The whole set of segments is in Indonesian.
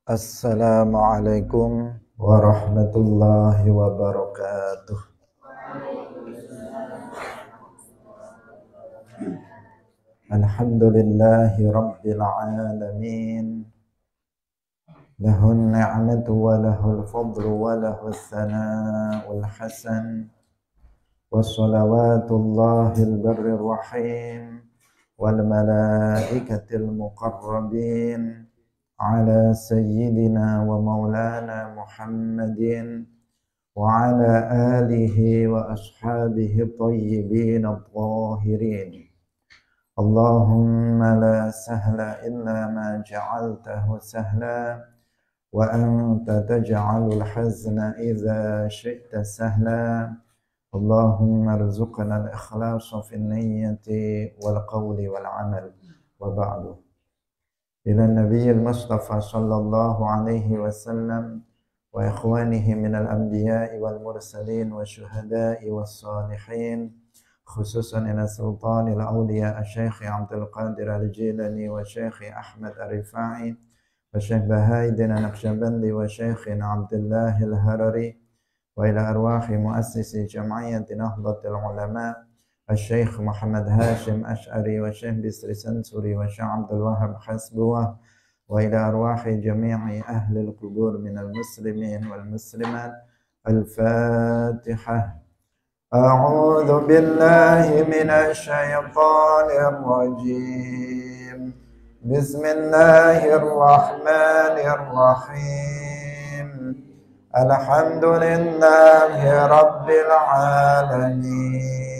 Assalamualaikum warahmatullahi wabarakatuh. Alhamdulillahi rabbil alamin. Lahun ni'matu wa lahul fadlu wa lahul thana'ul hasan. Wassalawatullahil barrir rahim wal malaikatil muqarrabin ala sayyidina wa maulana Muhammadin wa ala alihi wa ashabihi tayyibin at-tahirin. Allahumma la sahla illa ma ja'altahu sahla wa anta taj'alul hazna idza syi'ta sahla. Allahumma arzuqna al-ikhlasa fi an-niyyati wal qawli wal 'amal. Wa ba'du. Ila Nabiyil Mustafa sallallahu alaihi wasallam wa ikhwanihi minal anbiya'i wal mursalin wa syuhada'i was salihin, khususan ila sultanil awliya Syekh Abdul Qadir Al-Jilani wa Syekh Ahmad Ar-Rifai wa Syekh Bahaidin An-Naqsyabandi wa Syekh Abdullah Al-Harari wa ila arwahi muassisi jam'iyyati Nahdlatul Ulama Syekh Muhammad Hashim Ash'ari wa Syekh Bisri Sansuri wa Syekh Abdul Wahab Hasbuwah wa ila arwahi jami'i ahli al-qubur minal muslimin wal muslimat. Al-Fatihah. A'udzu billahi minasy syaithanir rajim. Bismillahirrahmanirrahim. Alhamdulillahi rabbil alamin.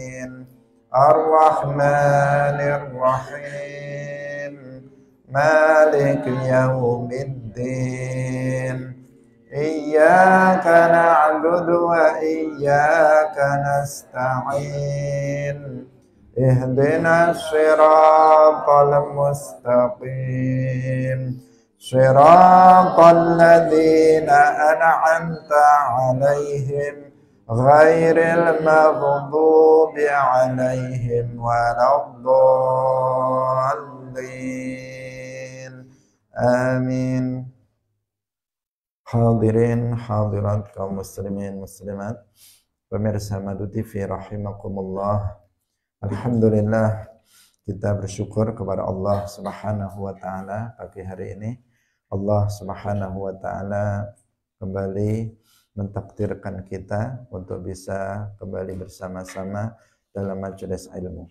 Ar-Rahmanir Rahim, Malik Yawmiddin. Iyyaka na'budu wa iyyaka nasta'in. Ihdinas siratal mustaqim. Siratal ladzina an'amta 'alaihim ghairil maghdubi 'alaihim waladdallin. Amin. Hadirin hadirat kaum muslimin muslimat, pemirsa Madu TV rahimakumullah. Alhamdulillah, kita bersyukur kepada Allah Subhanahu wa taala pagi hari ini. Allah Subhanahu wa taala kembali mentakdirkan kita untuk bisa kembali bersama-sama dalam majelis ilmu.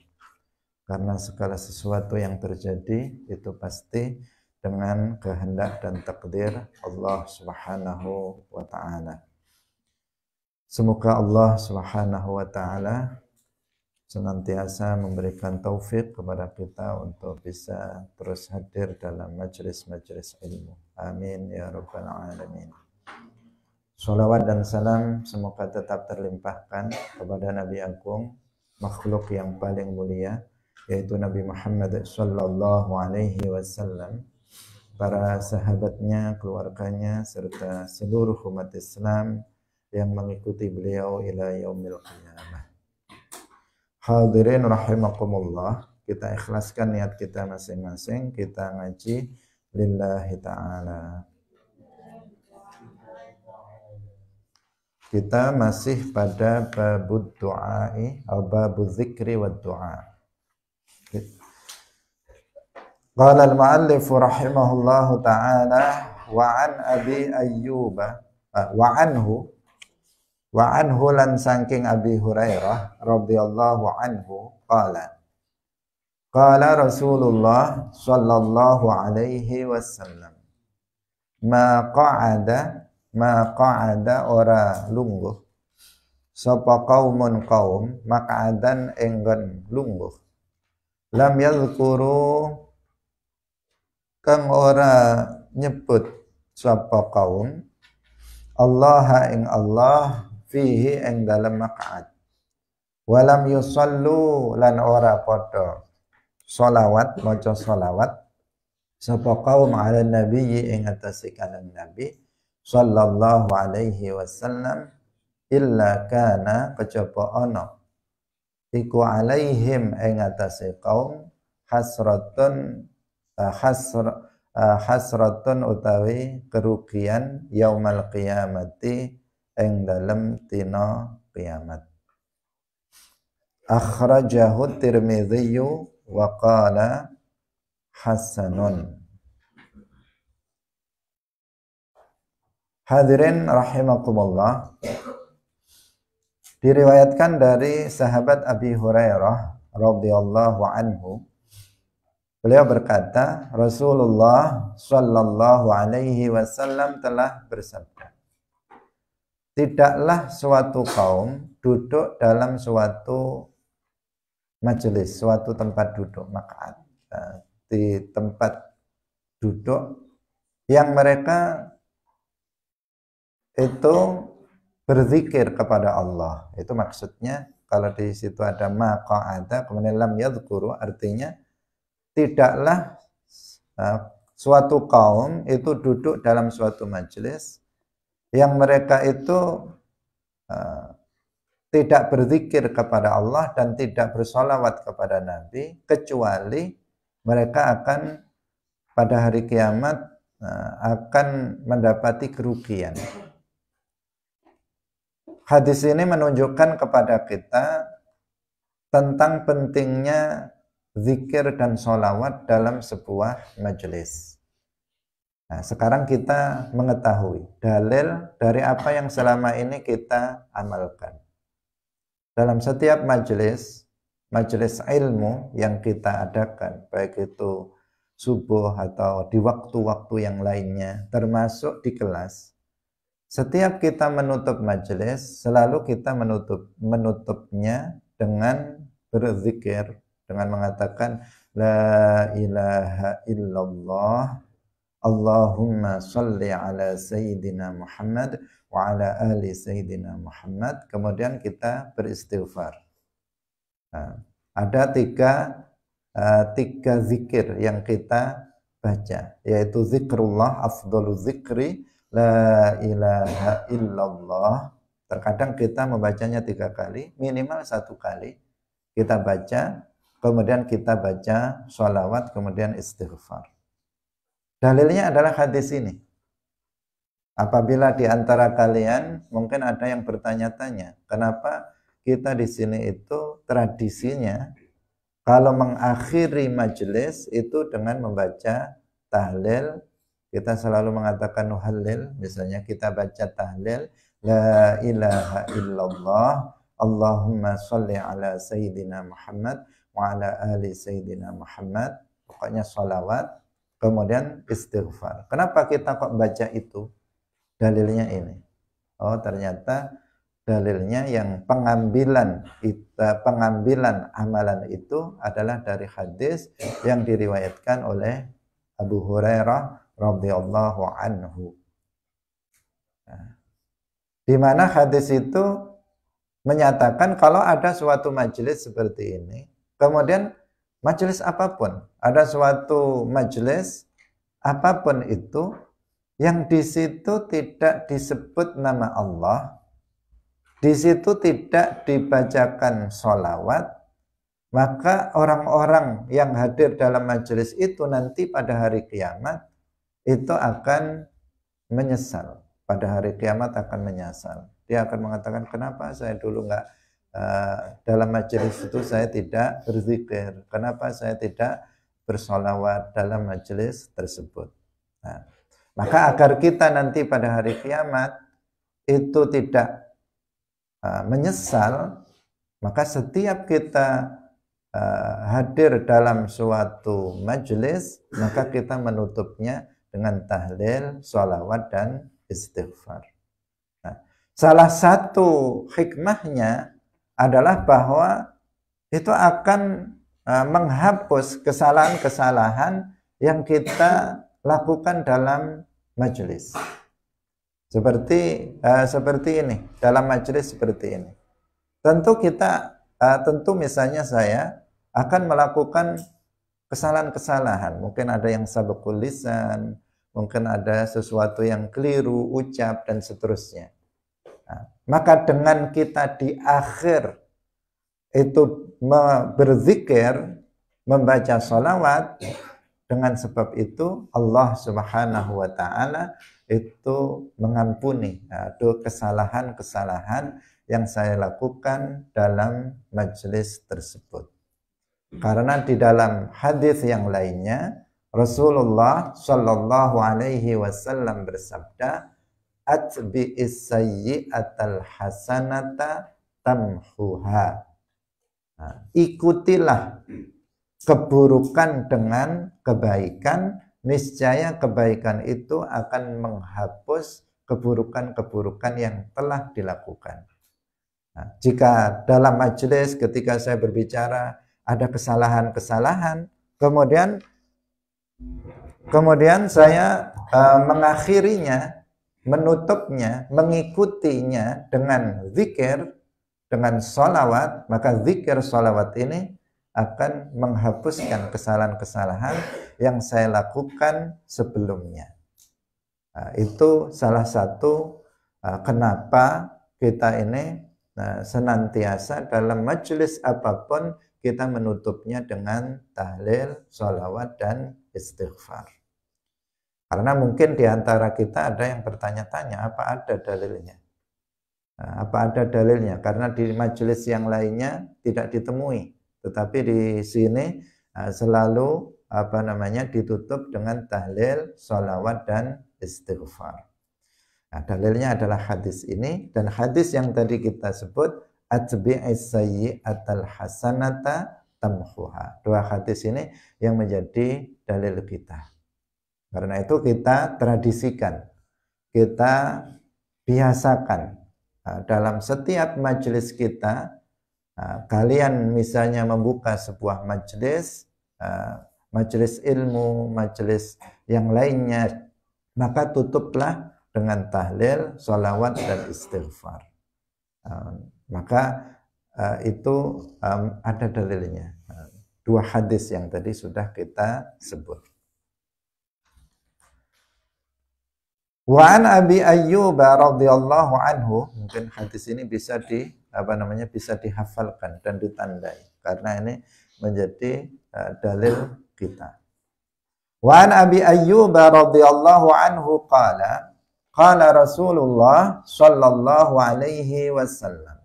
Karena segala sesuatu yang terjadi itu pasti dengan kehendak dan takdir Allah Subhanahu wa taala. Semoga Allah Subhanahu wa taala senantiasa memberikan taufik kepada kita untuk bisa terus hadir dalam majelis-majelis ilmu. Amin ya rabbal alamin. Salawat dan salam semoga tetap terlimpahkan kepada Nabi Agung, makhluk yang paling mulia, yaitu Nabi Muhammad sallallahu alaihi wasallam, para sahabatnya, keluarganya, serta seluruh umat Islam yang mengikuti beliau ila yaumil qiyamah. Hadirin rahimakumullah, kita ikhlaskan niat kita masing-masing, kita ngaji lillahi ta'ala. Kita masih pada babud du'ai atau babud dzikri wad du'a. Qala al-mu'allif rahimahullahu ta'ala wa an Abi Ayyub wa anhu lan saking Abi Hurairah radhiyallahu anhu qala Rasulullah sallallahu alaihi wasallam ma qa'ada ora lungguh sapa qaumun qaum maq'adan enggon lungguh lam yadhkuru kang ora nyebut sapa kaum Allah ing Allah fihi ing dalem maq'ad walam yusallu lan ora padha sholawat maca sholawat sapa kaum ala nabi ing atase kanjeng Nabi sallallahu alaihi wasallam illa kana kejaba ana iku alaihim ing atase kaum hasratun hasratun utawi kerugian yaumal qiyamati ing dalem dina kiamat. Akhrajahu Tirmidzi wa qala hasanun. Hadirin rahimakumullah, diriwayatkan dari sahabat Abi Hurairah radhiyallahu anhu, beliau berkata, Rasulullah sallallahu alaihi wasallam telah bersabda, tidaklah suatu kaum duduk dalam suatu majelis, suatu tempat duduk, maq'ad, di tempat duduk yang mereka itu berzikir kepada Allah. Itu maksudnya kalau di situ ada maq'ada kemudian lam yadhkuru, artinya tidaklah suatu kaum itu duduk dalam suatu majelis yang mereka itu tidak berzikir kepada Allah dan tidak bersolawat kepada Nabi, kecuali mereka akan pada hari kiamat akan mendapati kerugian. Hadis ini menunjukkan kepada kita tentang pentingnya zikir dan sholawat dalam sebuah majelis. Nah, sekarang kita mengetahui dalil dari apa yang selama ini kita amalkan. Dalam setiap majelis ilmu yang kita adakan, baik itu subuh atau di waktu-waktu yang lainnya, termasuk di kelas, setiap kita menutup majelis, selalu kita menutupnya dengan berzikir, dengan mengatakan la ilaha illallah, Allahumma salli ala sayyidina Muhammad wa ala ali sayyidina Muhammad. Kemudian kita beristighfar. Nah, ada tiga zikir yang kita baca, yaitu zikrullah, afdalu zikri la ilaha illallah. Terkadang kita membacanya 3 kali, minimal 1 kali kita baca, kemudian kita baca sholawat, kemudian istighfar. Dalilnya adalah hadis ini. Apabila di antara kalian mungkin ada yang bertanya-tanya, kenapa kita di sini itu tradisinya kalau mengakhiri majelis itu dengan membaca tahlil. Kita selalu mengatakan nuhallil, misalnya kita baca tahlil la ilaha illallah, Allahumma sholli ala sayyidina Muhammad wa ala ali sayyidina Muhammad, pokoknya sholawat, kemudian istighfar. Kenapa kita kok baca itu? Dalilnya ini. Oh, ternyata dalilnya yang pengambilan amalan itu adalah dari hadis yang diriwayatkan oleh Abu Hurairah radhiyallahu anhu. Nah, di mana hadis itu menyatakan kalau ada suatu majelis seperti ini, kemudian majelis apapun, ada suatu majelis apapun itu yang di situ tidak disebut nama Allah, di situ tidak dibacakan sholawat, maka orang-orang yang hadir dalam majelis itu nanti pada hari kiamat itu akan menyesal. Pada hari kiamat akan menyesal. Dia akan mengatakan, kenapa saya dulu nggak dalam majelis itu saya tidak berzikir, kenapa saya tidak bersolawat dalam majelis tersebut. Nah, maka agar kita nanti pada hari kiamat itu tidak menyesal, maka setiap kita hadir dalam suatu majelis, maka kita menutupnya dengan tahlil, sholawat, dan istighfar. Nah, salah satu hikmahnya adalah bahwa itu akan menghapus kesalahan-kesalahan yang kita lakukan dalam majelis. Seperti ini, dalam majelis seperti ini. Tentu misalnya saya akan melakukan kesalahan-kesalahan. Mungkin ada yang sabaqul lisan, mungkin ada sesuatu yang keliru ucap dan seterusnya. Nah, maka dengan kita di akhir itu berzikir, membaca sholawat, dengan sebab itu Allah Subhanahu wa taala itu mengampuni kesalahan-kesalahan yang saya lakukan dalam majelis tersebut. Karena di dalam hadis yang lainnya Rasulullah Shallallahu Alaihi Wasallam bersabda, "Atbi'is sayyi'atal hasanata tamhuha." Nah, ikutilah keburukan dengan kebaikan, niscaya kebaikan itu akan menghapus keburukan-keburukan yang telah dilakukan. Nah, jika dalam majelis ketika saya berbicara ada kesalahan-kesalahan, kemudian saya mengakhirinya, menutupnya, mengikutinya dengan zikir, dengan sholawat, maka zikir sholawat ini akan menghapuskan kesalahan-kesalahan yang saya lakukan sebelumnya. Nah, itu salah satu kenapa kita ini senantiasa dalam majelis apapun kita menutupnya dengan tahlil, sholawat, dan istighfar. Karena mungkin di antara kita ada yang bertanya-tanya, apa ada dalilnya? Nah, apa ada dalilnya? Karena di majelis yang lainnya tidak ditemui, tetapi di sini selalu ditutup dengan tahlil, sholawat, dan istighfar. Nah, dalilnya adalah hadis ini, dan hadis yang tadi kita sebut atbi'is sayyi'atal hasanata tamhuha. Dua hadis ini yang menjadi dalil kita. Karena itu kita tradisikan, kita biasakan dalam setiap majelis kita. Kalian misalnya membuka sebuah majelis, majelis ilmu, majelis yang lainnya, maka tutuplah dengan tahlil, sholawat, dan istighfar. Maka itu ada dalilnya. Dua hadis yang tadi sudah kita sebut. Wa an Abi Ayyub radhiyallahu anhu, mungkin hadis ini bisa bisa dihafalkan dan ditandai karena ini menjadi dalil kita. Wa an Abi Ayyub radhiyallahu anhu qala Rasulullah sallallahu alaihi wasallam,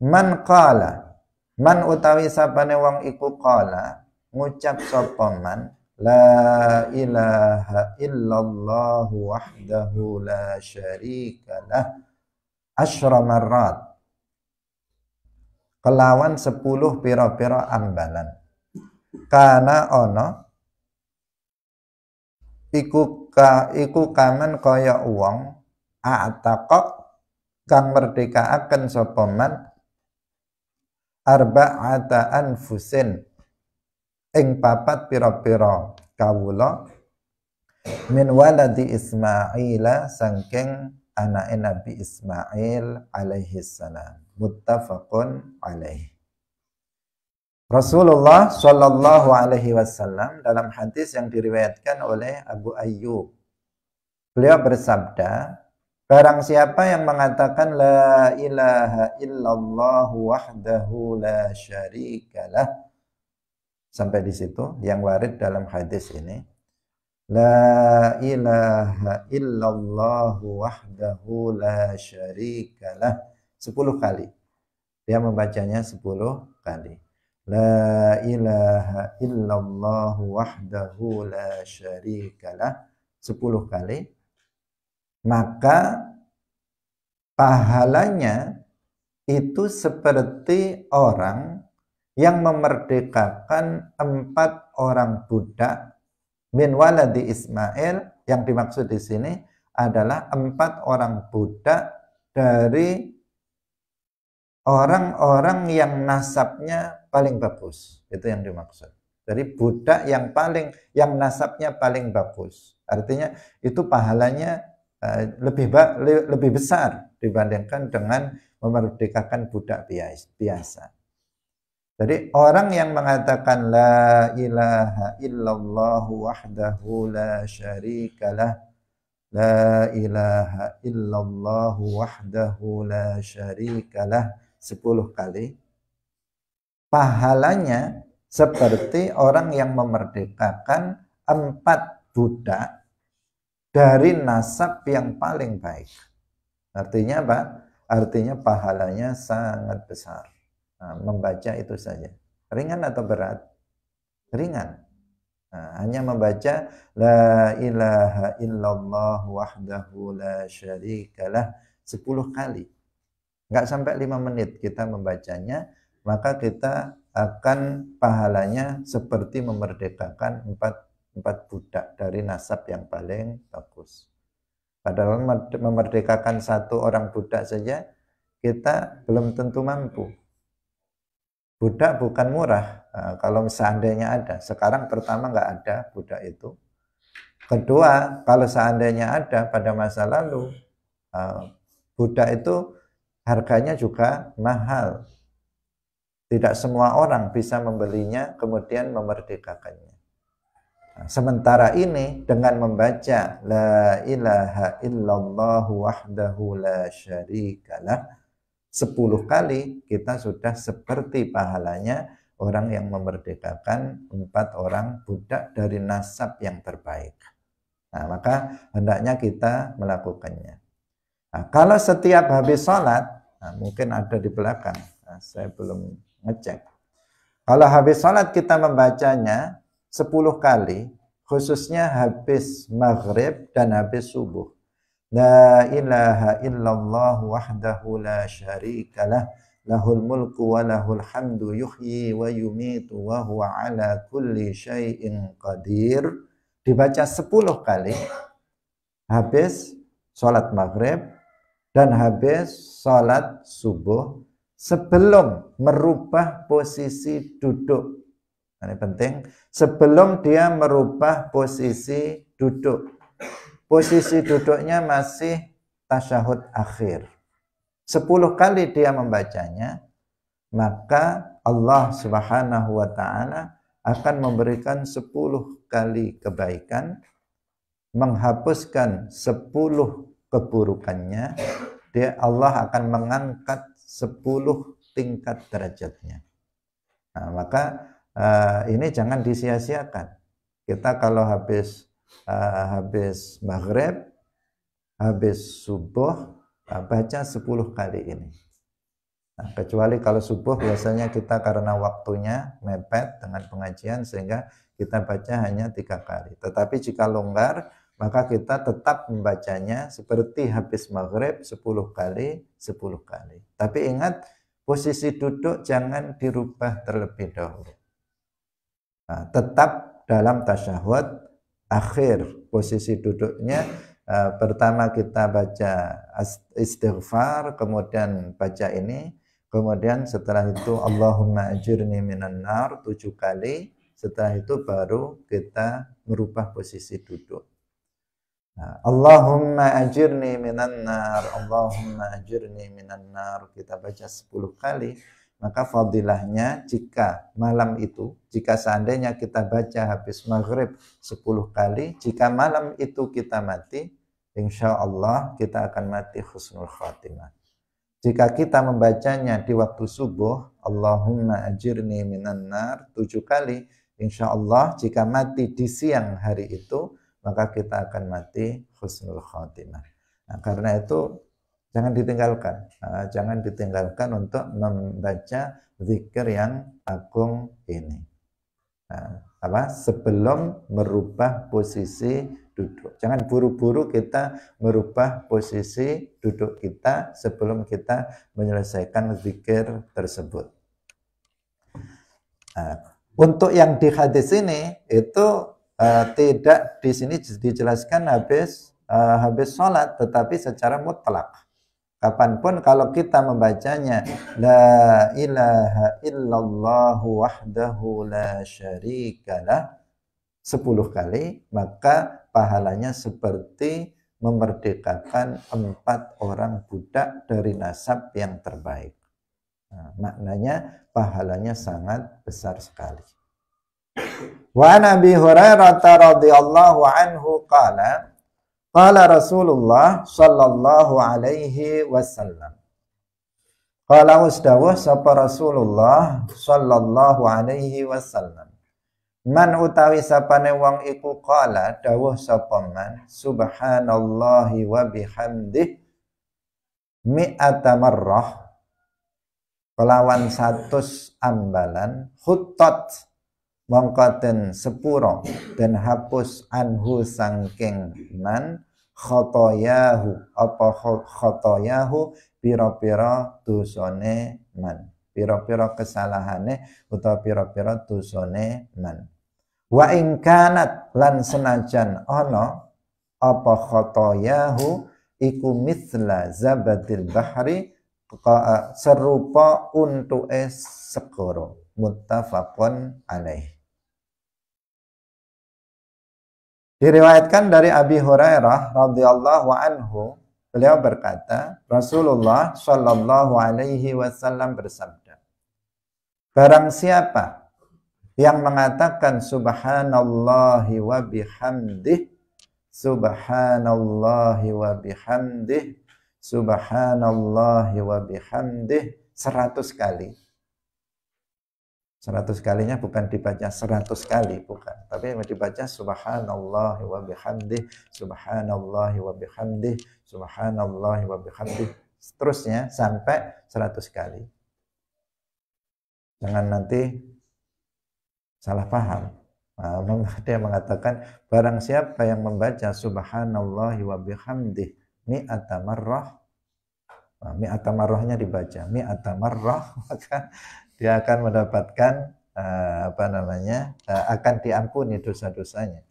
man utawi sapane wong iku qala ngucap sapa man la ilaha illallah wahdahu la syarika lah asyra marrat, kelawan 10 pira-pira ambalan, kana ono iku kaman kaya wong a'taqaq kang merdekaaken sapa man arba'ata anfusin ing papat pira-pira kawula min waladi Ismaila saking anake Nabi Ismail alaihi salam. Muttafaqun alaihi. Rasulullah Shallallahu Alaihi Wasallam dalam hadis yang diriwayatkan oleh Abu Ayyub, beliau bersabda, barang siapa yang mengatakan la ilaha illallah wahdahu la syarikalah, sampai di situ yang warid dalam hadis ini, la ilaha illallah wahdahu la syarikalah 10 kali. Dia membacanya 10 kali. La ilaha illallah wahdahu la syarikalah 10 kali, maka pahalanya itu seperti orang yang memerdekakan 4 orang budak min waladi Ismail. Yang dimaksud di sini adalah 4 orang budak dari orang-orang yang nasabnya paling bagus. Itu yang dimaksud. Jadi budak yang nasabnya paling bagus. Artinya itu pahalanya lebih besar dibandingkan dengan memerdekakan budak biasa. Jadi orang yang mengatakan la ilaha illallah wahdahu la syarikalah, la ilaha illallah wahdahu la syarikalah 10 kali, pahalanya seperti orang yang memerdekakan 4 budak dari nasab yang paling baik. Artinya apa? Artinya pahalanya sangat besar. Nah, membaca itu saja. Ringan atau berat? Ringan. Nah, hanya membaca La ilaha illallah wahdahu la syarikalah 10 kali. Nggak sampai 5 menit kita membacanya, maka kita akan pahalanya seperti memerdekakan 4 budak dari nasab yang paling bagus. Padahal memerdekakan 1 orang budak saja kita belum tentu mampu. Budak bukan murah. Nah, kalau seandainya ada, sekarang pertama nggak ada budak itu. Kedua, kalau seandainya ada pada masa lalu, budak itu harganya juga mahal. Tidak semua orang bisa membelinya kemudian memerdekakannya. Nah, sementara ini dengan membaca La ilaha illallah wahdahu la syarikalah 10 kali, kita sudah seperti pahalanya orang yang memerdekakan 4 orang budak dari nasab yang terbaik. Nah, maka hendaknya kita melakukannya. Nah, kalau setiap habis sholat, nah, mungkin ada di belakang, nah, saya belum ngecek. Kalau habis sholat kita membacanya 10 kali, khususnya habis maghrib dan habis subuh. La ilaha illallah wahdahu la syarikalah, lahul mulku wa lahul hamdu yuhyi wa yumitu wa huwa ala kulli syai'in qadir. Dibaca 10 kali, habis sholat maghrib dan habis sholat subuh sebelum merubah posisi duduk. Ini penting, sebelum dia merubah posisi duduk. Posisi duduknya masih tasyahud akhir. 10 kali dia membacanya, maka Allah Subhanahu wa ta'ala akan memberikan 10 kali kebaikan, menghapuskan 10 keburukannya, Allah akan mengangkat 10 tingkat derajatnya. Nah, maka ini jangan disia-siakan. Kita kalau habis maghrib, habis subuh, baca 10 kali ini. Nah, kecuali kalau subuh biasanya kita karena waktunya mepet dengan pengajian sehingga kita baca hanya 3 kali. Tetapi jika longgar, maka kita tetap membacanya seperti habis maghrib 10 kali, 10 kali. Tapi ingat, posisi duduk jangan dirubah terlebih dahulu. Nah, tetap dalam tasyahud akhir. Posisi duduknya pertama kita baca istighfar, kemudian baca ini, kemudian setelah itu Allahumma ajirni minan nar 7 kali. Setelah itu baru kita merubah posisi duduk. Allahumma ajirni minan nar, Allahumma ajirni minan nar, kita baca 10 kali. Maka fadilahnya jika malam itu, jika seandainya kita baca habis maghrib 10 kali, jika malam itu kita mati, insya Allah kita akan mati husnul khatimah. Jika kita membacanya di waktu subuh, Allahumma ajirni minan nar 7 kali, insya Allah jika mati di siang hari itu, maka kita akan mati husnul khatimah. Nah, karena itu jangan ditinggalkan. Jangan ditinggalkan untuk membaca zikir yang agung ini. Sebelum merubah posisi duduk. Jangan buru-buru kita merubah posisi duduk kita sebelum kita menyelesaikan zikir tersebut. Untuk yang di hadis ini itu tidak di sini dijelaskan habis sholat, tetapi secara mutlak. Kapanpun kalau kita membacanya La ilaha illallah wahdahu la syarikalah 10 kali, maka pahalanya seperti memerdekakan 4 orang budak dari nasab yang terbaik. Nah, maknanya pahalanya sangat besar sekali. Wa Nabi Hurairah radhiyallahu anhu qala qala Rasulullah sallallahu alaihi wasallam Qala wasdawuh sapa Rasulullah sallallahu alaihi wasallam. Man utawi sapane wong iku qala dawuh sapa man subhanallahi wa bihamdih mi'ata marrah kelawan 100 ambalan khuttat mongko den sepuro den hapus anhu sangking man khotoyahu apa khotoyahu pira-pira dosane man pira-pira kesalahane utawa pira-pira dosane man wa ing kanat lan senajan ana apa khotoyahu iku mithla zabadil bahri serupa untuke segara muttafaqun alaih. Diriwayatkan dari Abi Hurairah radhiyallahu anhu, beliau berkata, Rasulullah shallallahu alaihi wasallam bersabda, barang siapa yang mengatakan subhanallahi wa bihamdih, subhanallahi wa bihamdih, subhanallahi wa bihamdih 100 kali. 100 kalinya bukan dibaca 100 kali, bukan. Tapi dibaca subhanallahi wa bihamdih, subhanallahi wa bihamdih, subhanallahi wa bihamdih. Seterusnya sampai 100 kali. Jangan nanti salah paham. Dia mengatakan, barang siapa yang membaca subhanallahi wa bihamdih mi'ata marrah, mi'ata marrahnya dibaca, mi'ata marrah, maka dia akan mendapatkan akan diampuni dosa-dosanya.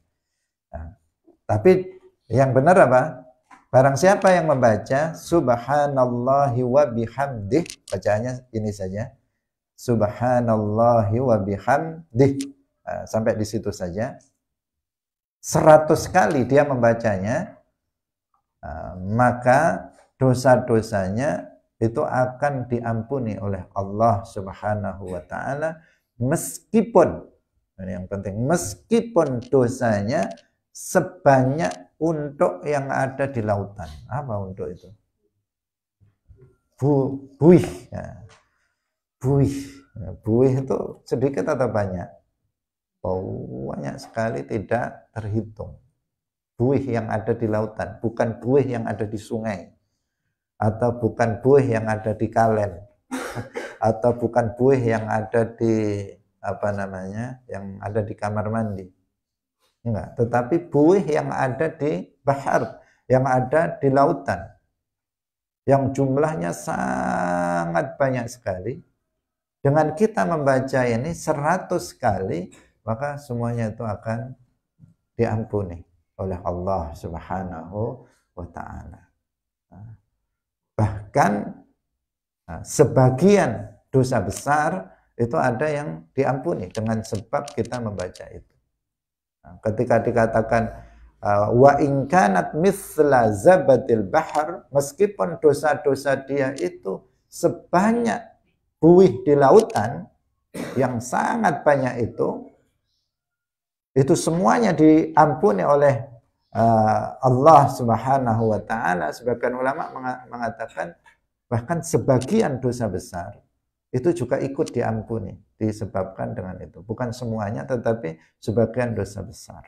Tapi yang benar apa? Barang siapa yang membaca subhanallahi wa bihamdih, bacaannya ini saja, subhanallahi wa bihamdih, sampai di situ saja, 100 kali dia membacanya, maka dosa-dosanya itu akan diampuni oleh Allah Subhanahu wa taala, meskipun, ini yang penting, meskipun dosanya sebanyak untuk yang ada di lautan. Apa untuk itu? Buih. Ya. Buih. Buih itu sedikit atau banyak? Banyak sekali, tidak terhitung. Buih yang ada di lautan, bukan buih yang ada di sungai, atau bukan buih yang ada di kalen, atau bukan buih yang ada di yang ada di kamar mandi. Enggak, tetapi buih yang ada di bahar, yang ada di lautan, yang jumlahnya sangat banyak sekali. Dengan kita membaca ini 100 kali, maka semuanya itu akan diampuni oleh Allah Subhanahu wa taala. Bahkan sebagian dosa besar itu ada yang diampuni dengan sebab kita membaca itu. Ketika dikatakan wa in kanat mithla zabadil bahar, meskipun dosa-dosa dia itu sebanyak buih di lautan yang sangat banyak, itu semuanya diampuni oleh Allah Subhanahu wa taala. Sebagian ulama mengatakan bahkan sebagian dosa besar itu juga ikut diampuni disebabkan dengan itu. Bukan semuanya, tetapi sebagian dosa besar.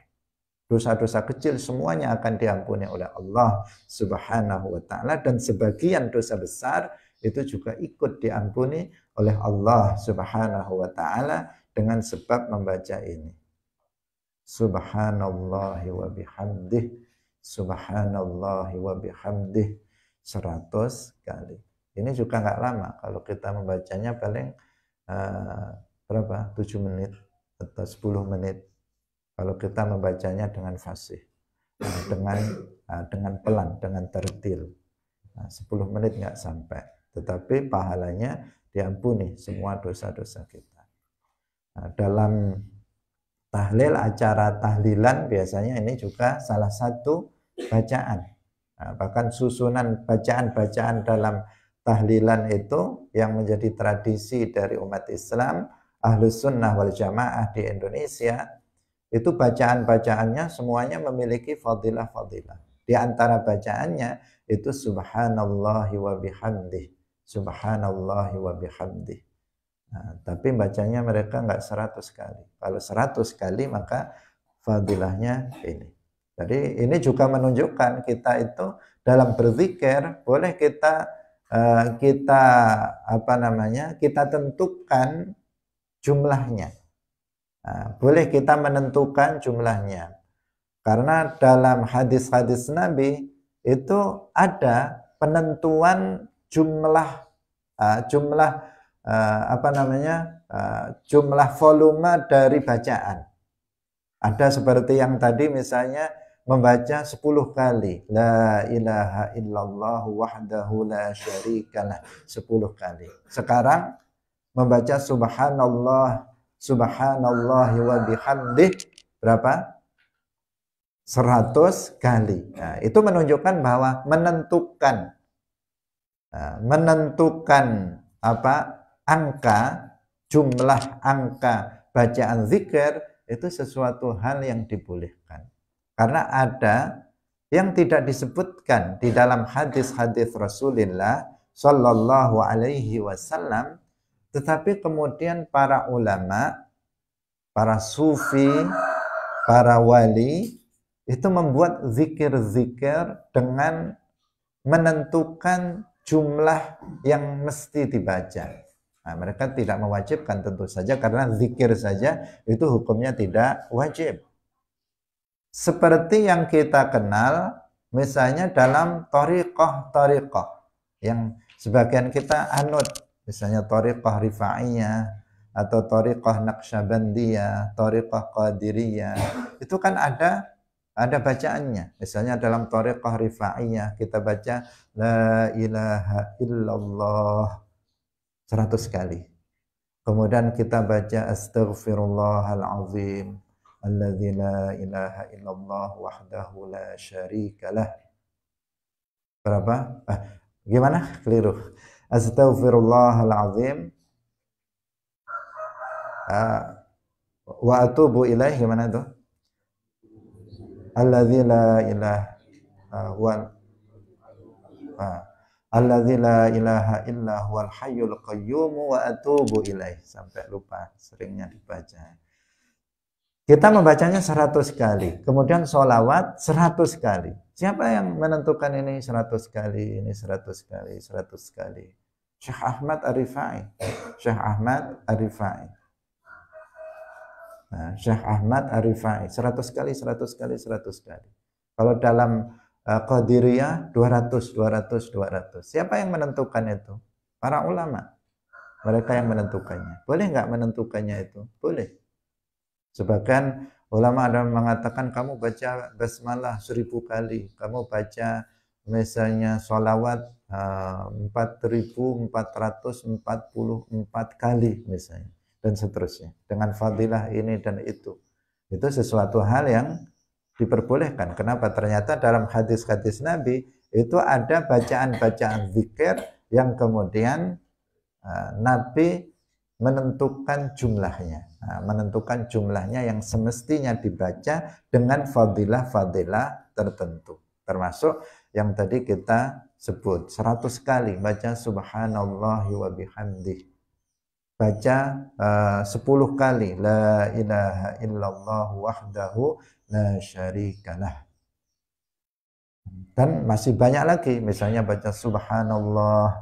Dosa-dosa kecil semuanya akan diampuni oleh Allah Subhanahu wa taala, dan sebagian dosa besar itu juga ikut diampuni oleh Allah Subhanahu wa taala dengan sebab membaca ini. Subhanallahi wa bihamdih, subhanallahi wa bihamdih 100 kali. Ini juga nggak lama, kalau kita membacanya paling 7 menit atau 10 menit. Kalau kita membacanya dengan fasih, dengan pelan, dengan tertil, 10 menit nggak sampai. Tetapi pahalanya diampuni semua dosa-dosa kita. Dalam tahlil, acara tahlilan biasanya ini juga salah satu bacaan. Bahkan susunan bacaan-bacaan dalam tahlilan itu yang menjadi tradisi dari umat Islam, Ahlus Sunnah wal Jamaah di Indonesia, itu bacaan-bacaannya semuanya memiliki fadilah-fadilah. Di antara bacaannya itu subhanallahi wa bihamdih, subhanallah wa bihamdih. Nah, tapi bacanya mereka enggak 100 kali. Kalau 100 kali maka fadilahnya ini. Jadi ini juga menunjukkan kita itu dalam berzikir boleh kita kita tentukan jumlahnya. Nah, boleh kita menentukan jumlahnya. Karena dalam hadis-hadis Nabi itu ada penentuan jumlah jumlah volume dari bacaan. Ada seperti yang tadi misalnya membaca 10 kali la ilaha illallah wahdahu la syarikalah 10 kali. Sekarang membaca subhanallah wa bihamdih berapa? 100 kali. Nah, itu menunjukkan bahwa menentukan jumlah angka bacaan zikir itu sesuatu hal yang dibolehkan. Karena ada yang tidak disebutkan di dalam hadis-hadis Rasulullah Shallallahu Alaihi Wasallam, tetapi kemudian para ulama, para sufi, para wali itu membuat zikir-zikir dengan menentukan jumlah yang mesti dibaca. Nah, mereka tidak mewajibkan tentu saja karena zikir saja itu hukumnya tidak wajib. Seperti yang kita kenal misalnya dalam thariqah yang sebagian kita anut, misalnya thariqah Rifa'iyah atau thariqah Naqsyabandiyah, thariqah Qadiriyah, itu kan ada bacaannya. Misalnya dalam thariqah Rifa'iyah kita baca la ilaha illallah 100 kali. Kemudian kita baca astaghfirullahal azim alladzi la ilaha illallah wahdahu la syarikalah. Berapa? Gimana? Keliru. Astaghfirullahal azim wa atubu ilaih, gimana tuh? Alladzi la ilaha alladzi la ilaha illa huwal hayyul qayyum wa atubu ilaih, sampai lupa seringnya dibaca. Kita membacanya 100 kali, kemudian sholawat 100 kali. Siapa yang menentukan ini 100 kali, ini 100 kali, 100 kali? Syekh Ahmad Ar-Rifai. Nah, Syekh Ahmad Ar-Rifai 100 kali. Kalau dalam Qadiriyah 200. Siapa yang menentukan itu? Para ulama. Mereka yang menentukannya. Boleh nggak menentukannya itu? Boleh. Sebagian ulama ada mengatakan kamu baca basmalah 1000 kali, kamu baca misalnya sholawat 4444 kali misalnya, dan seterusnya, dengan fadilah ini dan itu sesuatu hal yang diperbolehkan. Kenapa? Ternyata dalam hadis-hadis Nabi itu ada bacaan-bacaan zikir yang kemudian Nabi menentukan jumlahnya yang semestinya dibaca dengan fadilah-fadilah tertentu. Termasuk yang tadi kita sebut 100 kali baca subhanallah wa bihamdih. Baca 10 kali la ilaha illallah wahdahu la syarikalah. Dan masih banyak lagi, misalnya baca subhanallah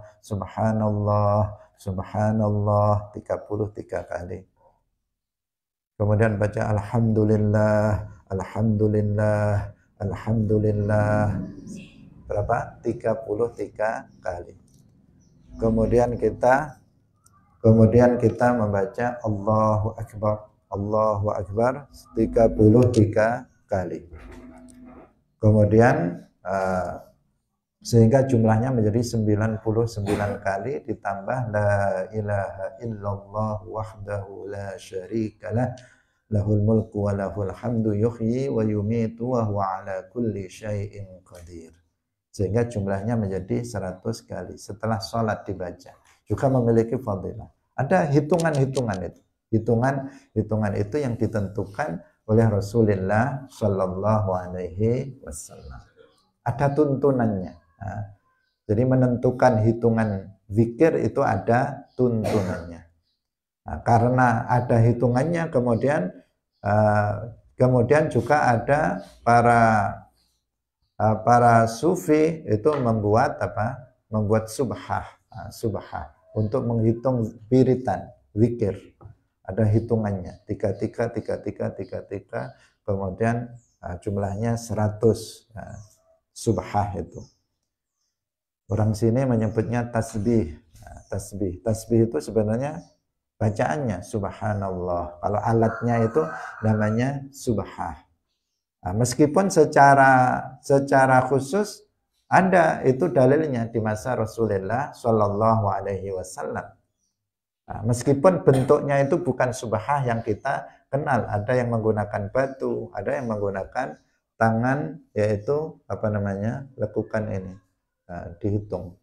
33 kali. Kemudian baca alhamdulillah berapa? 33 kali. Kemudian kita membaca Allahu Akbar 33 kali. Kemudian sehingga jumlahnya menjadi 99 kali ditambah la ilaha illallah wahdahu la syarikalah lahul mulku wa lahul hamdu yuhyi wa yumitu wa huwa ala kulli syai'in qadir. Sehingga jumlahnya menjadi 100 kali setelah sholat dibaca. Juga memiliki fadilah. Ada hitungan-hitungan itu. Hitungan itu yang ditentukan oleh Rasulullah Shallallahu Alaihi Wasallam. Ada tuntunannya. Nah, jadi menentukan hitungan zikir itu ada tuntunannya. Nah, karena ada hitungannya, kemudian juga ada para sufi itu membuat subhah, untuk menghitung wiritan zikir. Ada hitungannya, 33, kemudian jumlahnya 100 subhah itu. Orang sini menyebutnya tasbih. Tasbih itu sebenarnya bacaannya subhanallah. Kalau alatnya itu namanya subhah. Nah, meskipun secara khusus ada itu dalilnya di masa Rasulullah Shallallahu Alaihi Wasallam. Nah, meskipun bentuknya itu bukan subhah yang kita kenal, ada yang menggunakan batu, ada yang menggunakan tangan, yaitu lekukan ini, dihitung.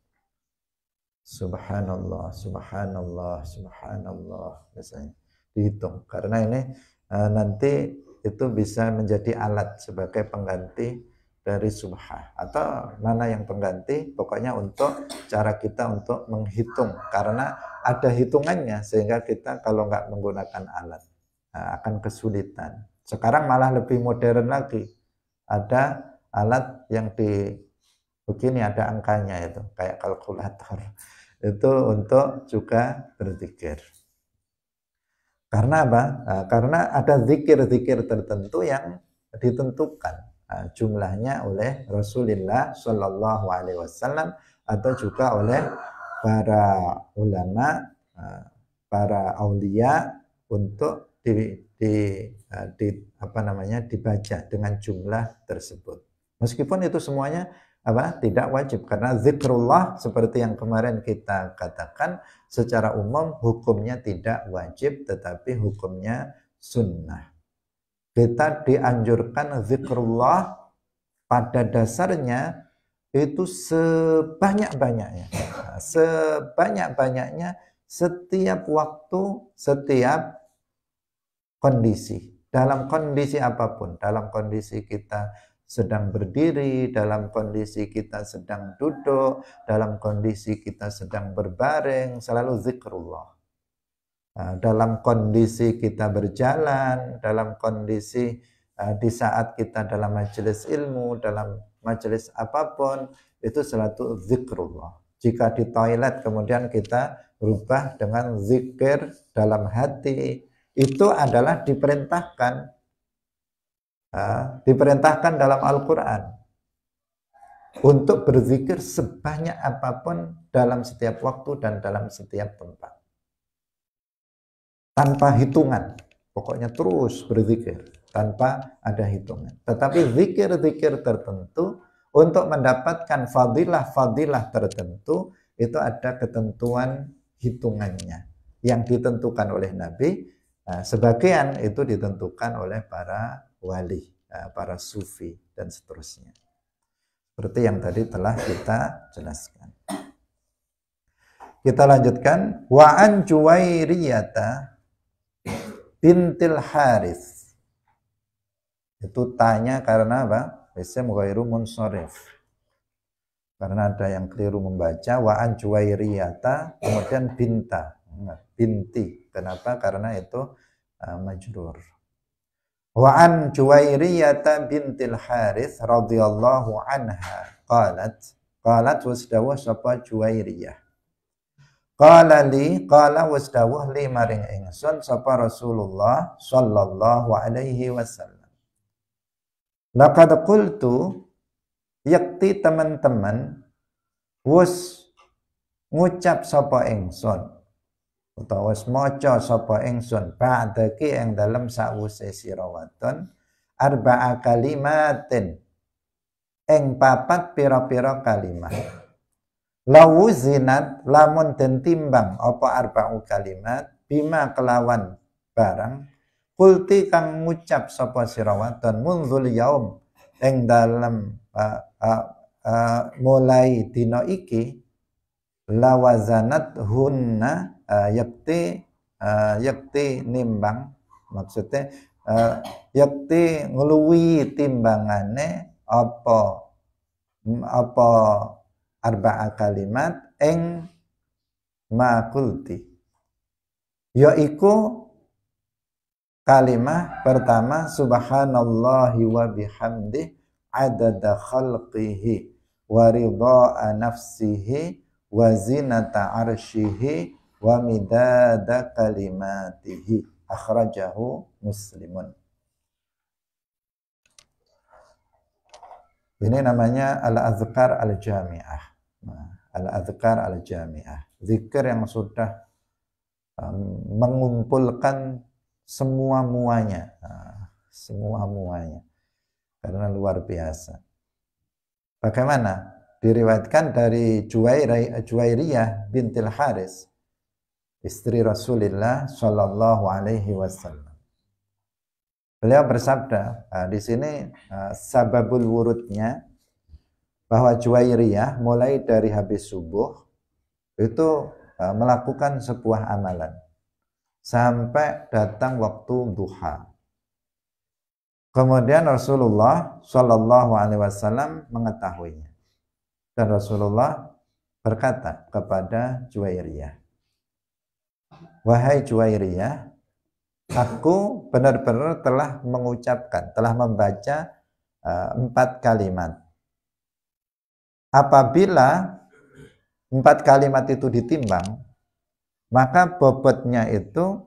Subhanallah, subhanallah, subhanallah, biasanya dihitung. Karena ini nanti itu bisa menjadi alat sebagai pengganti dari subhah, atau mana yang pengganti, pokoknya untuk cara kita untuk menghitung, karena ada hitungannya, sehingga kita kalau nggak menggunakan alat akan kesulitan. Sekarang malah lebih modern lagi, ada alat yang begini, ada angkanya, itu kayak kalkulator, itu untuk juga berzikir. Karena apa? Karena ada zikir-zikir tertentu yang ditentukan jumlahnya oleh Rasulullah Shallallahu Alaihi Wasallam, atau juga oleh para ulama, para aulia, untuk dibaca dengan jumlah tersebut. Meskipun itu semuanya tidak wajib, karena zikrullah seperti yang kemarin kita katakan secara umum hukumnya tidak wajib, tetapi hukumnya sunnah. Kita dianjurkan zikrullah pada dasarnya itu sebanyak-banyaknya, setiap waktu, setiap kondisi, dalam kondisi apapun, dalam kondisi kita sedang berdiri, dalam kondisi kita sedang duduk, dalam kondisi kita sedang berbaring, selalu zikrullah. Dalam kondisi kita berjalan, dalam kondisi di saat kita dalam majelis ilmu, dalam majelis apapun, itu selalu zikrullah. Jika di toilet kemudian kita berubah dengan zikir dalam hati, itu adalah diperintahkan dalam Al-Quran untuk berzikir sebanyak apapun dalam setiap waktu dan dalam setiap tempat, tanpa hitungan. Pokoknya terus berzikir tanpa ada hitungan. Tetapi zikir-zikir tertentu untuk mendapatkan fadilah-fadilah tertentu, itu ada ketentuan hitungannya yang ditentukan oleh Nabi. Sebagian itu ditentukan oleh para wali, para sufi, dan seterusnya. Seperti yang tadi telah kita jelaskan. Kita lanjutkan. Wa an Juwairiyata bintil Harith. Itu tanya karena apa? Ism ghairu munsharif. Karena ada yang keliru membaca wa an Juwairiyata kemudian binti. Kenapa? Karena itu majrur. Wa an Juwairiyata bintil Harith radhiyallahu anha qalat wasdawuh sapa Juwairiyah. Qala wasdawuh li maring ingsun sapa Rasulullah sallallahu alaihi wasallam. Laqad qultu, yakti teman-teman wus ngucap sapa ingsun utawa wis maca sapa ingsun ba'daki ing dalem sawise sira waton arba'a kalimatin ing papat pira-pira kalimat. Lawuzinat lamun den timbang apa arba'u kalimat bima kelawan barang kulti kang ngucap sapa sira waton munzul yaum ing dalem mulai dina iki lawazanat hunna yakti nimbang, maksudnya yakti ngeluwi timbangane apa arba'a kalimat ing ma qulti, yaiku kalimah pertama subhanallahi wa bihamdih adada khalqihi wa ridha'a nafsihi wa zinata arsyihi wa midada kalimatihi. Akhrajahu Muslimun. Ini namanya al-azkar al-jami'ah. Al-azkar al-jami'ah. Zikir yang sudah mengumpulkan semua muanya. Semua muanya. Karena luar biasa. Bagaimana? Diriwayatkan dari Juwairiyah bintil Haris, istri Rasulullah Shallallahu Alaihi Wasallam. Beliau bersabda, di sini sababul wurudnya bahwa Juwairiyah mulai dari habis subuh itu melakukan sebuah amalan sampai datang waktu duha. Kemudian Rasulullah Shallallahu Alaihi Wasallam mengetahuinya dan Rasulullah berkata kepada Juwairiyah, wahai Juwairiyah, aku benar-benar telah mengucapkan, telah membaca 4 kalimat. Apabila 4 kalimat itu ditimbang, maka bobotnya itu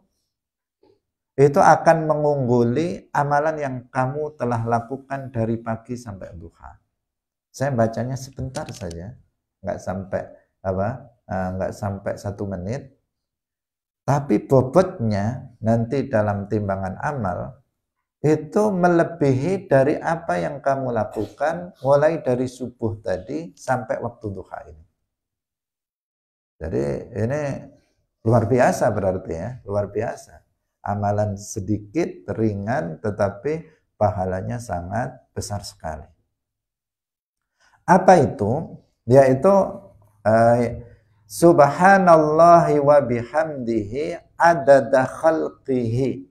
akan mengungguli amalan yang kamu telah lakukan dari pagi sampai duha. Saya bacanya sebentar saja, nggak sampai 1 menit. Tapi bobotnya nanti dalam timbangan amal itu melebihi dari apa yang kamu lakukan mulai dari subuh tadi sampai waktu duha ini. Jadi ini luar biasa berarti ya, luar biasa. Amalan sedikit, ringan, tetapi pahalanya sangat besar sekali. Apa itu? Yaitu subhanallahi wa bihamdihi adada khalqihi.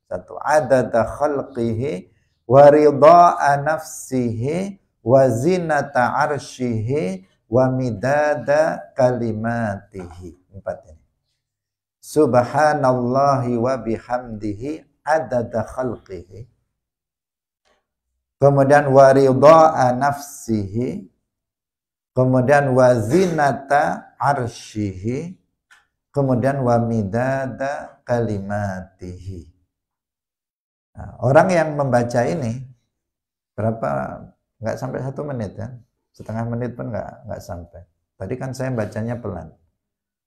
Satu, adada khalqihi wa ridha'a nafsihi wa zinata arsyihi wa midada kalimatihi. 4 ini. Subhanallahi wa bihamdihi adada khalqihi. Kemudian wa ridha'a nafsihi. Kemudian wa zinata arsyihi, kemudian wa midada kalimatihi. Nah, orang yang membaca ini nggak sampai 1 menit ya, setengah menit pun nggak sampai. Tadi kan saya bacanya pelan.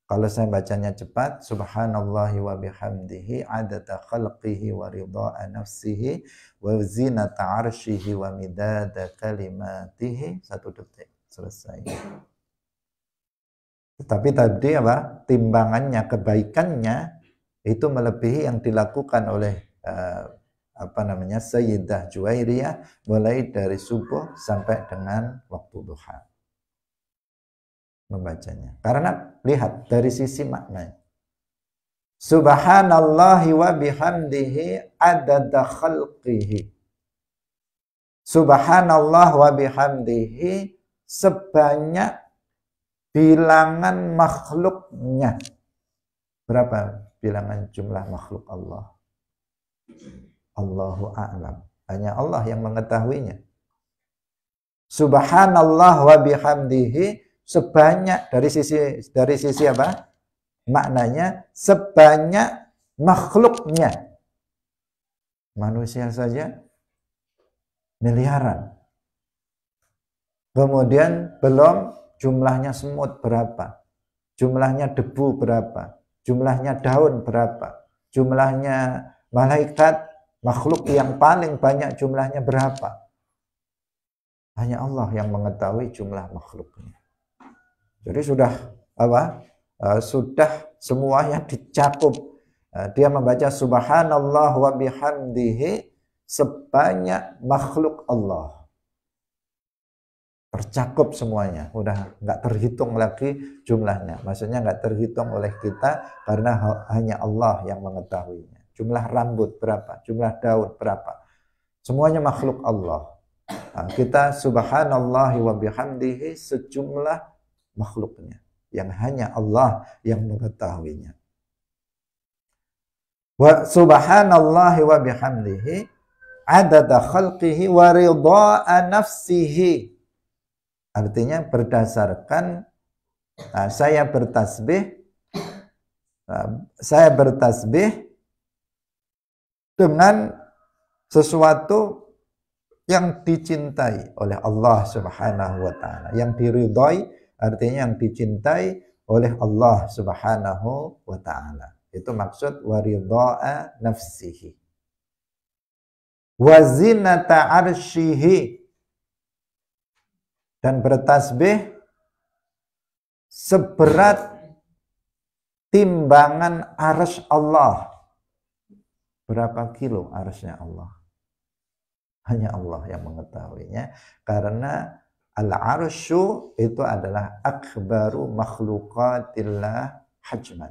Kalau saya bacanya cepat, subhanallahi wa bihamdihi adada khalqihi wa ridha'a nafsihi wa zinata arsyihi wa midada kalimatihi, 1 detik. Selesai. Tetapi tadi timbangannya, kebaikannya itu melebihi yang dilakukan oleh Sayyidah Juwairiyah mulai dari subuh sampai dengan waktu duha membacanya. Karena lihat dari sisi maknanya. Subhanallahi wa bihamdihi adada khalqihi. Subhanallah wa bihamdihi sebanyak bilangan makhluknya. Berapa bilangan jumlah makhluk Allah? Allahu a'lam. Hanya Allah yang mengetahuinya. Subhanallah wa bihamdihi sebanyak dari sisi apa? Maknanya sebanyak makhluknya. Manusia saja miliaran. Kemudian belum jumlahnya semut berapa, jumlahnya debu berapa, jumlahnya daun berapa, jumlahnya malaikat, makhluk yang paling banyak jumlahnya berapa. Hanya Allah yang mengetahui jumlah makhluknya. Jadi sudah sudah semuanya dicakup. Dia membaca subhanallah wa bihamdihi sebanyak makhluk Allah. Tercakup semuanya, udah nggak terhitung lagi jumlahnya. Maksudnya nggak terhitung oleh kita karena hanya Allah yang mengetahuinya. Jumlah rambut berapa, jumlah daun berapa, semuanya makhluk Allah. Nah, kita subhanallah wa bihamdihi sejumlah makhluknya. yang hanya Allah yang mengetahuinya. Wa subhanallahi wa bihamdihi adada khalqihi wa ridha'a nafsihi. Artinya berdasarkan saya bertasbih dengan sesuatu yang dicintai oleh Allah Subhanahu wa taala, yang diridhai artinya yang dicintai oleh Allah Subhanahu wa taala. Itu maksud waridha'a nafsihi. Wa zinata arsyihi, dan bertasbih seberat timbangan arsy Allah. Berapa kilo arsy-nya Allah? Hanya Allah yang mengetahuinya, karena al-arsyu itu adalah akbaru makhluqatillah hajman.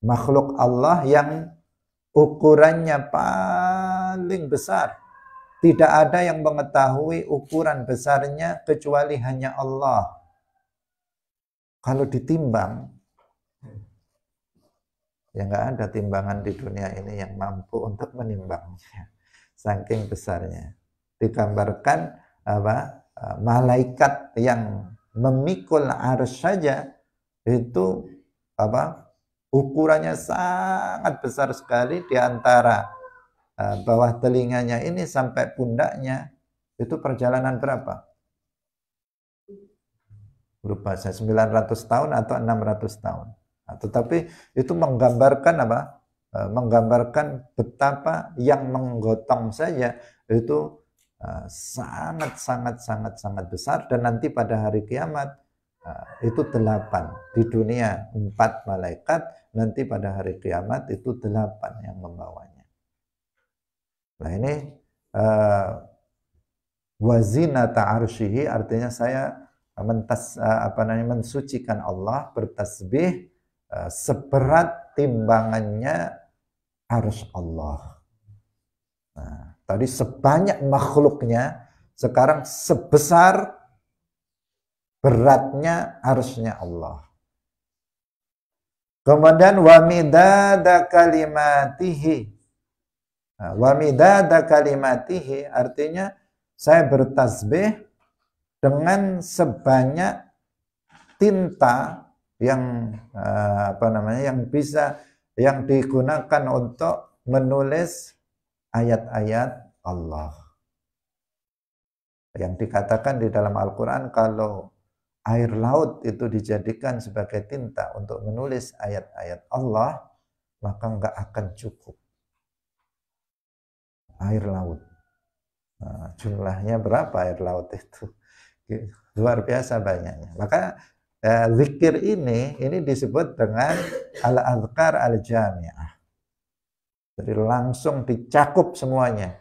Makhluk Allah yang ukurannya paling besar. Tidak ada yang mengetahui ukuran besarnya kecuali hanya Allah. Kalau ditimbang, ya nggak ada timbangan di dunia ini yang mampu untuk menimbangnya. Saking besarnya. Digambarkan malaikat yang memikul arsy saja itu ukurannya sangat besar sekali, di antara bawah telinganya ini sampai pundaknya itu perjalanan berapa? Lupa saya, 900 tahun atau 600 tahun. Tetapi itu menggambarkan menggambarkan betapa yang menggotong saja itu sangat besar, dan nanti pada hari kiamat itu 8. Di dunia 4 malaikat, nanti pada hari kiamat itu 8 yang membawanya. Nah ini wazinata arsyihi, artinya saya mensucikan Allah, bertasbih seberat timbangannya arsy Allah. Nah, tadi sebanyak makhluknya, sekarang sebesar beratnya arsy-nya Allah. Kemudian wa midada kalimatihi. Wa midada kalimatihi artinya saya bertasbih dengan sebanyak tinta yang yang digunakan untuk menulis ayat-ayat Allah. Yang dikatakan di dalam Al-Quran, kalau air laut itu dijadikan sebagai tinta untuk menulis ayat-ayat Allah, maka enggak akan cukup air laut. Nah, jumlahnya berapa air laut itu? Luar biasa banyaknya. Maka zikir ini disebut dengan al-adhkar al-jami'ah. Jadi langsung dicakup semuanya.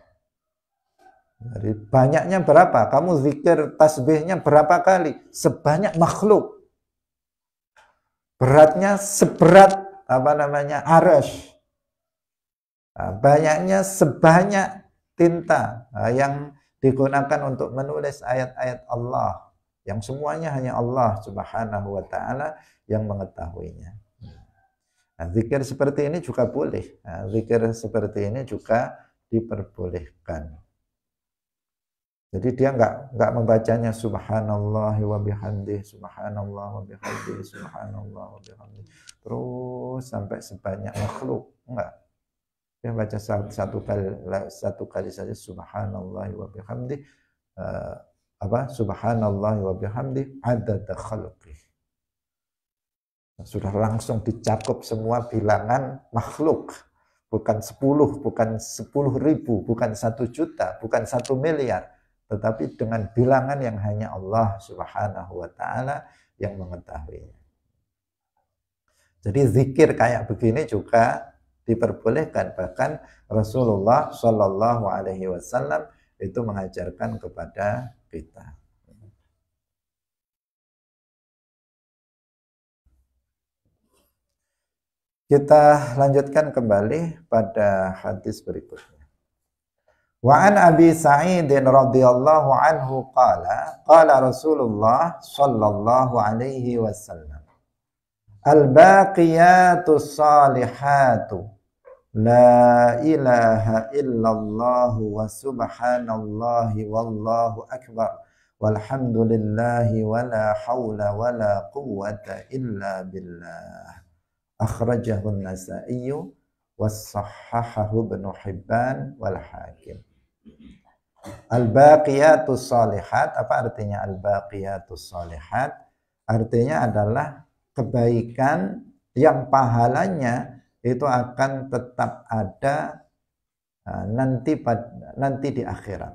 Jadi banyaknya berapa? Kamu zikir tasbihnya berapa kali? Sebanyak makhluk. Beratnya seberat arsy. Banyaknya sebanyak tinta yang digunakan untuk menulis ayat-ayat Allah, yang semuanya hanya Allah Subhanahu wa taala yang mengetahuinya. Nah, zikir seperti ini juga boleh. Zikir seperti ini juga diperbolehkan. Jadi dia enggak membacanya subhanallah wa bihamdihi, subhanallah wa bihamdihi, subhanallah wa bihamdihi, terus sampai sebanyak makhluk. Enggak. Dia baca satu kali saja subhanallah wa bihamdi, subhanallah wa bihamdi adada khalqih. Sudah langsung dicakup semua bilangan makhluk, bukan 10, bukan 10.000, bukan 1 juta, bukan 1 miliar, tetapi dengan bilangan yang hanya Allah Subhanahu wa taala yang mengetahuinya. Jadi zikir kayak begini juga diperbolehkan, bahkan Rasulullah Shallallahu Alaihi Wasallam itu mengajarkan kepada kita. Kita lanjutkan kembali pada hadis berikutnya. Wa an Abi Sa'id radhiyallahu anhu qala Rasulullah sallallahu alaihi wasallam, al-baqiyatus salihatu la ilaha illallah wa subhanallahi wallahu akbar walhamdulillahi wa la hawla wa la quwwata illa billah. Akhrajahu an-Nasa'i was-sahhahahu Ibnu Hibban wal Hakim. Al-baqiyatus salihat, apa artinya al-baqiyatus salihat? Artinya adalah kebaikan yang pahalanya itu akan tetap ada nanti di akhirat.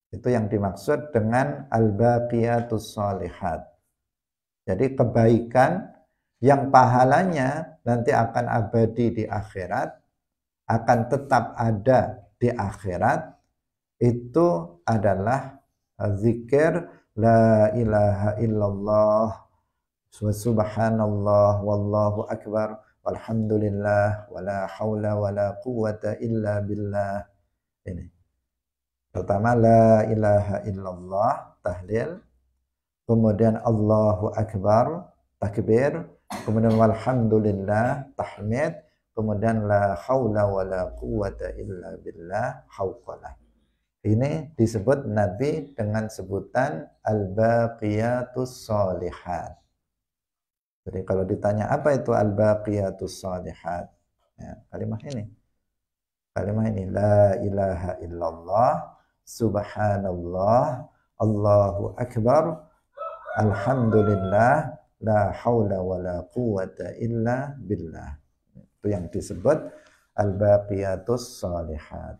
Itu yang dimaksud dengan al-baqiyatus salihat. Jadi kebaikan yang pahalanya nanti akan abadi di akhirat, akan tetap ada di akhirat, itu adalah zikir la ilaha illallah wa subhanallah wallahu akbar walhamdulillah wala haula wala quwwata illa billah. Ini pertama la ilaha illallah tahlil, kemudian Allahu akbar takbir, kemudian walhamdulillah tahmid, kemudian la haula wala quwwata illa billah hauqalah. Ini disebut Nabi dengan sebutan al-baqiyatus shalihat. Jadi kalau ditanya apa itu al-baqiyatus shalihat, ya, kalimat ini la ilaha illallah subhanallah Allahu akbar alhamdulillah la haula wala quwwata illa billah. Itu yang disebut al-baqiyatus shalihat.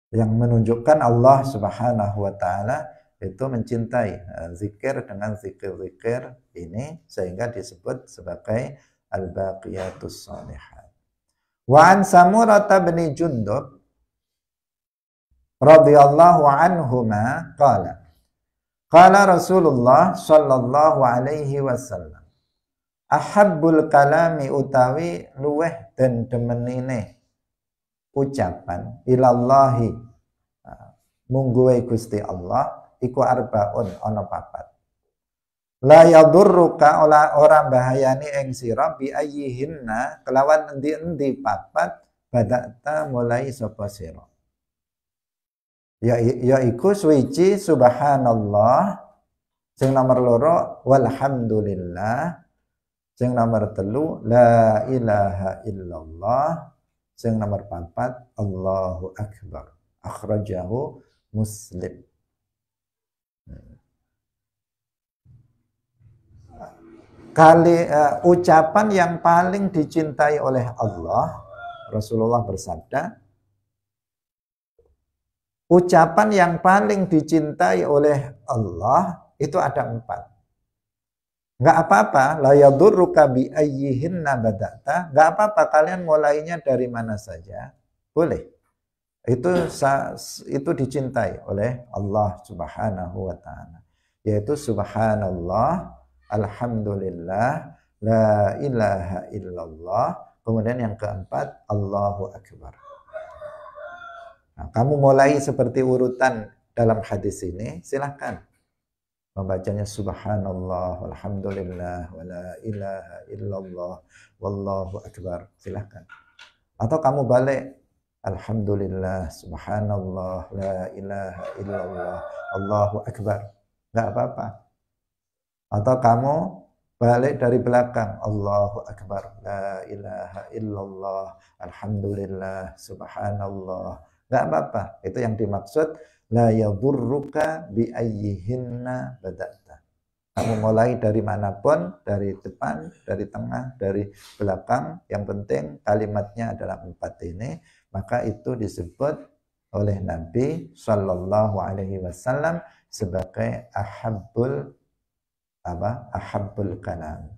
Yang menunjukkan Allah Subhanahu wa taala itu mencintai zikir dengan zikir-zikir ini, sehingga disebut sebagai al-baqiyatus shalihat. Wa an Samurah bin Jundub radhiyallahu anhuma qala Rasulullah sallallahu alaihi wasallam, ahabbul kalami utawi luweh den demenine ucapan ilallahi mungguwe Gusti Allah iku arbaun ana papat. La yadurruka ora bahayani ing sira bi ayyihinna kelawan endi-endi papat badakta mulai sapa sira. Ya iku suci subhanallah sing nomor loro, walhamdulillah sing nomor telu, la ilaha illallah sing nomor 4, Allahu akbar. Akhrajahu Muslim. Ucapan yang paling dicintai oleh Allah, Rasulullah bersabda, ucapan yang paling dicintai oleh Allah itu ada 4. Nggak apa-apa, la yadurruka bi ayyihinna bada'ta, nggak apa-apa kalian mulainya dari mana saja, boleh. Itu dicintai oleh Allah Subhanahu wa taala, yaitu subhanallah, alhamdulillah, la ilaha illallah, kemudian yang keempat Allahu akbar. Nah, kamu mulai seperti urutan dalam hadis ini, silahkan membacanya subhanallah, alhamdulillah, wala ilaha illallah, wallahu akbar, silahkan. Atau kamu balik, alhamdulillah, subhanallah, la ilaha illallah, allahu akbar, nggak apa-apa. Atau kamu balik dari belakang, Allahu akbar, la ilaha illallah, alhamdulillah, subhanallah, nggak apa-apa. Itu yang dimaksud la yadurruka bi ayyihinna bada'ta. Kamu mulai dari manapun, dari depan, dari tengah, dari belakang, yang penting kalimatnya adalah 4 ini, maka itu disebut oleh Nabi Shallallahu Alaihi Wasallam sebagai ahabbul kalam,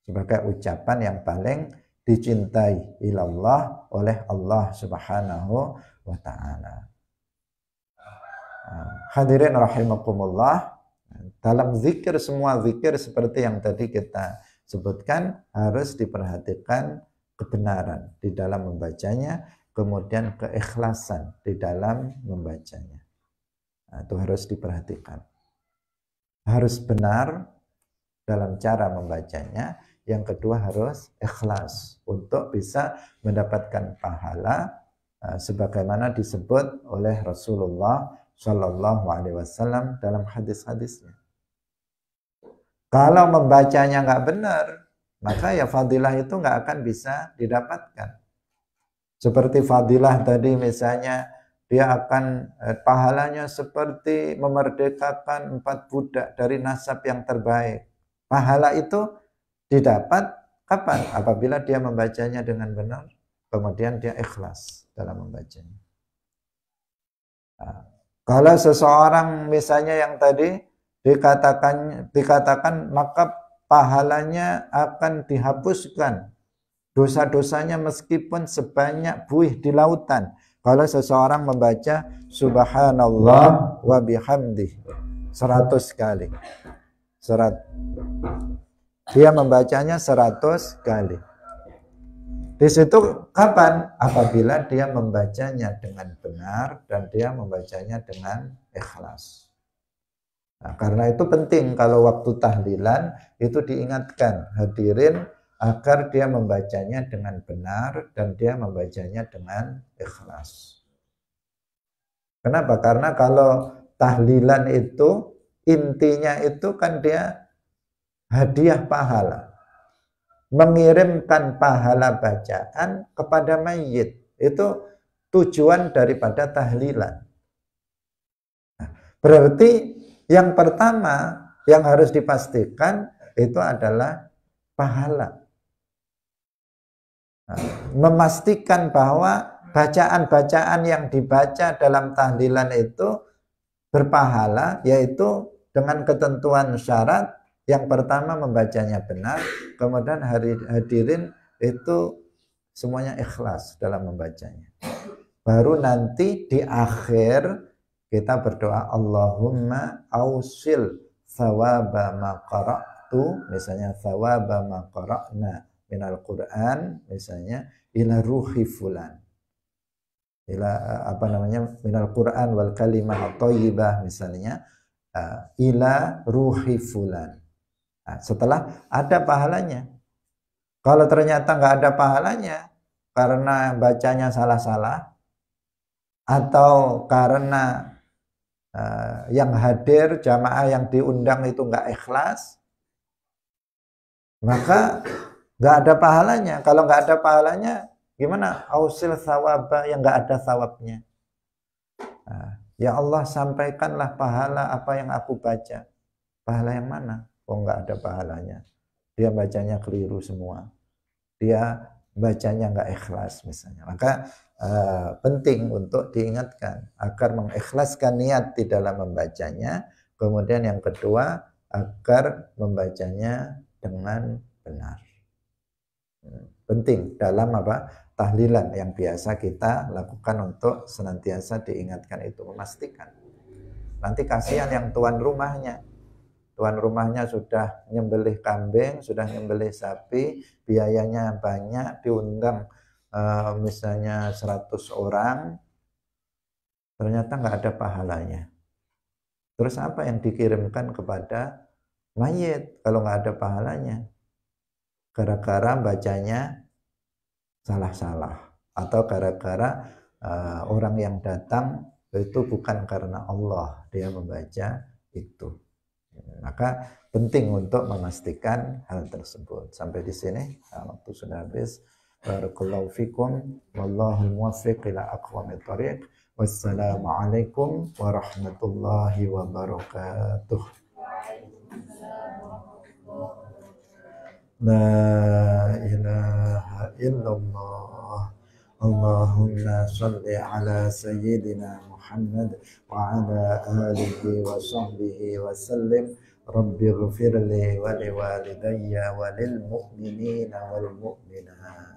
sebagai ucapan yang paling dicintai ilallah oleh Allah Subhanahu wa taala. Hadirin rahimakumullah. Dalam zikir, semua zikir seperti yang tadi kita sebutkan harus diperhatikan kebenaran di dalam membacanya, kemudian keikhlasan di dalam membacanya. Nah, itu harus diperhatikan. Harus benar dalam cara membacanya. Yang kedua harus ikhlas untuk bisa mendapatkan pahala sebagaimana disebut oleh Rasulullah Shallallahu Alaihi Wasallam dalam hadis-hadisnya. Kalau membacanya nggak benar, maka ya fadilah itu nggak akan bisa didapatkan. Seperti fadilah tadi misalnya, dia akan pahalanya seperti memerdekakan 4 budak dari nasab yang terbaik. Pahala itu didapat kapan? Apabila dia membacanya dengan benar, kemudian dia ikhlas dalam membacanya. Nah, kalau seseorang misalnya yang tadi dikatakan maka pahalanya akan dihapuskan dosa-dosanya meskipun sebanyak buih di lautan. Kalau seseorang membaca subhanallah wa bihamdih 100 kali. Dia membacanya 100 kali. Di situ kapan? Apabila dia membacanya dengan benar dan dia membacanya dengan ikhlas. Nah, karena itu penting kalau waktu tahlilan itu diingatkan hadirin agar dia membacanya dengan benar dan dia membacanya dengan ikhlas. Kenapa? Karena kalau tahlilan itu intinya itu kan dia hadiah pahala. Mengirimkan pahala bacaan kepada mayit. Itu tujuan daripada tahlilan. Nah, berarti yang pertama yang harus dipastikan itu adalah pahala. Nah, memastikan bahwa bacaan-bacaan yang dibaca dalam tahlilan itu berpahala, yaitu dengan ketentuan syarat. Yang pertama membacanya benar, kemudian hadirin itu semuanya ikhlas dalam membacanya. Baru nanti di akhir kita berdoa Allahumma ausil thawaba ma qara'tu, misalnya thawaba ma qara'na minal Qur'an, misalnya ila ruhi fulan. Minal Qur'an wal kalimah thayyibah, misalnya ila ruhi fulan. Nah, setelah ada pahalanya. Kalau ternyata nggak ada pahalanya karena bacanya salah-salah atau karena yang hadir jamaah yang diundang itu nggak ikhlas, maka nggak ada pahalanya. Kalau nggak ada pahalanya, gimana? Ausil thawaba yang nggak ada thawabnya. Nah, ya Allah, sampaikanlah pahala apa yang aku baca. Pahala yang mana? Oh, nggak ada pahalanya. Dia bacanya keliru semua. Dia bacanya nggak ikhlas misalnya. Maka penting untuk diingatkan agar mengikhlaskan niat di dalam membacanya. Kemudian yang kedua, agar membacanya dengan benar. Penting dalam tahlilan yang biasa kita lakukan untuk senantiasa diingatkan itu, memastikan. Nanti kasihan yang tuan rumahnya. Tuan rumahnya sudah nyembelih kambing, sudah nyembelih sapi, biayanya banyak, diundang misalnya 100 orang, ternyata nggak ada pahalanya. Terus apa yang dikirimkan kepada mayit kalau nggak ada pahalanya? Gara-gara bacanya salah-salah, atau gara-gara orang yang datang itu bukan karena Allah dia membaca itu. Maka penting untuk memastikan hal tersebut. Sampai di sini waktu sudah habis. Barakallahu fikum, wallahul muwaffiq ila aqwamit thoriq. Wassalamualaikum warahmatullahi wabarakatuh. La ilaha illallah. Allahumma salli ala sayyidina Muhammad wa ala alihi wa sahbihi wa sallim. Rabbi ghfirli wa liwalidayya wa lil mu'minina wal mu'minat.